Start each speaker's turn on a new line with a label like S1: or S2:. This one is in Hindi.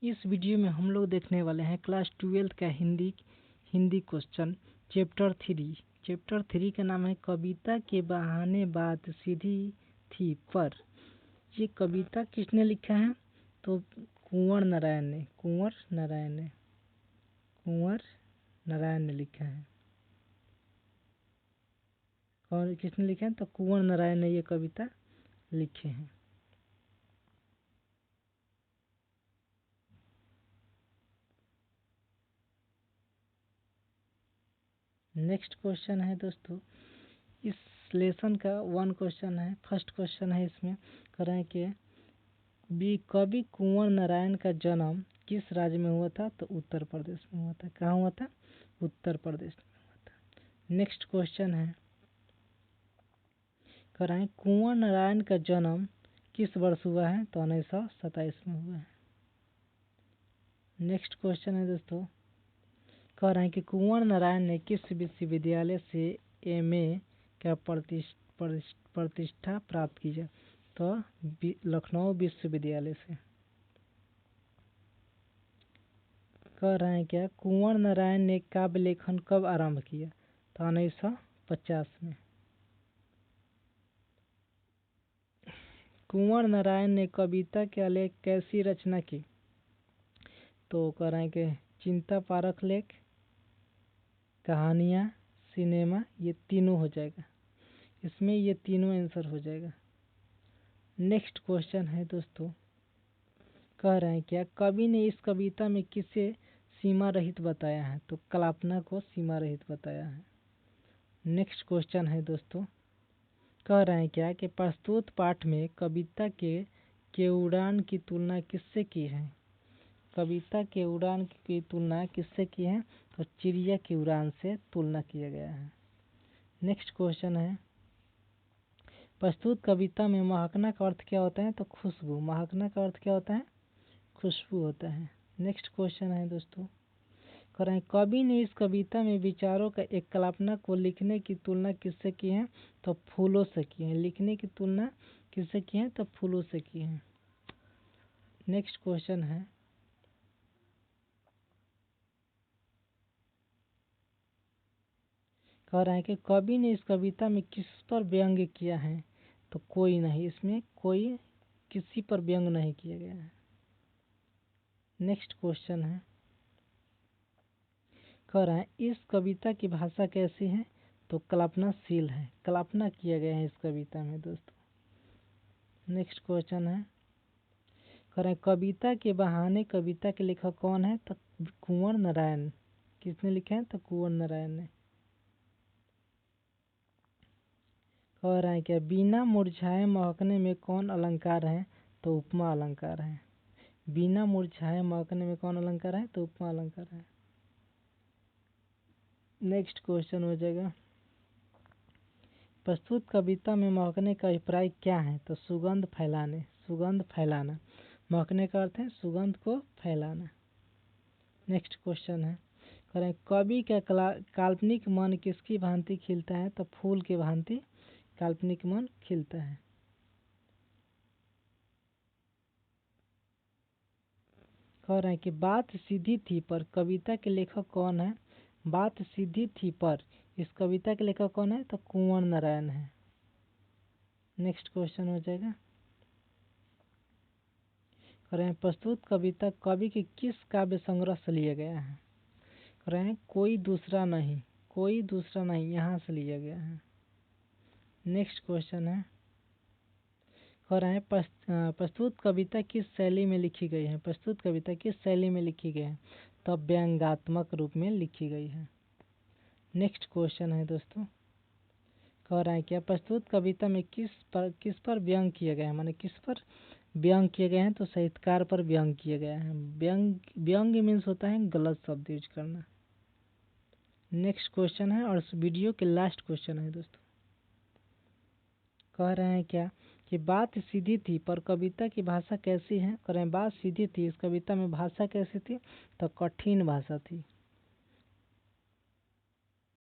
S1: इस वीडियो में हम लोग देखने वाले हैं क्लास 12 का हिंदी क्वेश्चन चैप्टर 3 का नाम है कविता के बहाने बात सीधी थी पर। ये कविता किसने लिखा है? तो कुंवर नारायण ने लिखा है। और किसने लिखा है? तो कुंवर नारायण ने ये कविता लिखे हैं। नेक्स्ट क्वेश्चन है दोस्तों, इस लेसन का 1 क्वेश्चन है। फर्स्ट क्वेश्चन है इसमें करें कि कवि कुंवर नारायण का जन्म किस राज्य में हुआ था? तो उत्तर प्रदेश में हुआ था। कहाँ हुआ था? उत्तर प्रदेश में हुआ था। नेक्स्ट क्वेश्चन है कराएं कुंवर नारायण का जन्म किस वर्ष हुआ है? तो 1927 में हुआ है। नेक्स्ट क्वेश्चन है दोस्तों, कह रहे हैं कि कुंवर नारायण ने किस विश्वविद्यालय से एमए का प्रतिष्ठा प्राप्त की है? तो लखनऊ विश्वविद्यालय से। कह रहे हैं क्या कुंवर नारायण ने काव्य लेखन कब आरंभ किया? तो 1950 में। कुंवर नारायण ने कविता के आलेख कैसी रचना की? तो कह रहे हैं कि चिंता पारक लेख, कहानियाँ, सिनेमा, ये तीनों हो जाएगा। इसमें ये तीनों आंसर हो जाएगा। नेक्स्ट क्वेश्चन है दोस्तों, कह रहे हैं क्या कवि ने इस कविता में किसे सीमा रहित बताया है? तो कल्पना को सीमा रहित बताया है। नेक्स्ट क्वेश्चन है दोस्तों, कह रहे हैं क्या कि प्रस्तुत पाठ में कविता के उड़ान की तुलना किससे की है? कविता के उड़ान की तुलना किससे की है? तो चिड़िया की उड़ान से तुलना किया गया है। नेक्स्ट क्वेश्चन है, प्रस्तुत कविता में महकना का अर्थ क्या होता है? तो खुशबू। महकना का अर्थ क्या होता है? खुशबू होता है। नेक्स्ट क्वेश्चन है दोस्तों, करें कवि ने इस कविता में विचारों का एक कल्पना को लिखने की तुलना किससे की है? तो फूलों से की है। लिखने की तुलना किससे की है? तो फूलों से की है। नेक्स्ट क्वेश्चन है, कह रहा है कि कवि ने इस कविता में किस पर व्यंग्य किया है? तो कोई नहीं, इसमें कोई किसी पर व्यंग्य नहीं किया गया है। नेक्स्ट क्वेश्चन है, कह रहा है इस कविता की भाषा कैसी है? तो कल्पनाशील है। कल्पना किया गया है इस कविता में दोस्तों। नेक्स्ट क्वेश्चन है, कह रहे हैं कविता के बहाने कविता के लेखक कौन है? तो कुंवर नारायण। किसने लिखा है? तो कुंवर नारायण ने। कह रहा है क्या बिना मुरझाए महकने में कौन अलंकार है? तो उपमा अलंकार है। बिना मुरझाए महकने में कौन अलंकार है? तो उपमा अलंकार है। नेक्स्ट क्वेश्चन हो जाएगा, प्रस्तुत कविता में महकने का अभिप्राय क्या है? तो सुगंध फैलाना। महकने का अर्थ है सुगंध को फैलाना। नेक्स्ट क्वेश्चन है, करें कवि का काल्पनिक मन किसकी भांति खिलता है? तो फूल के भांति काल्पनिक मन खिलता है। कह रहे हैं कि बात सीधी थी पर कविता के लेखक कौन है? बात सीधी थी पर इस कविता के लेखक कौन है? तो कुंवर नारायण है। नेक्स्ट क्वेश्चन हो जाएगा, कह रहे हैं प्रस्तुत कविता कवि के किस काव्य संग्रह से लिया गया है? कह रहे हैं कोई दूसरा नहीं यहाँ से लिया गया है। नेक्स्ट क्वेश्चन है, कह रहे हैं प्रस्तुत कविता किस शैली में लिखी गई है? प्रस्तुत कविता किस शैली में लिखी गई है? तो व्यंग्यात्मक रूप में लिखी गई है। नेक्स्ट क्वेश्चन है दोस्तों, कह रहा है क्या प्रस्तुत कविता में किस पर व्यंग किया गया है? माने किस पर व्यंग किए गए हैं? तो साहित्यकार पर व्यंग किया गया है। व्यंग मीन्स होता है गलत शब्द यूज करना। नेक्स्ट क्वेश्चन है और इस वीडियो के लास्ट क्वेश्चन है दोस्तों, कह रहे हैं क्या कि बात सीधी थी पर कविता की भाषा कैसी है? कह रहे हैं बात सीधी थी, इस कविता में भाषा कैसी थी? तो कठिन भाषा थी।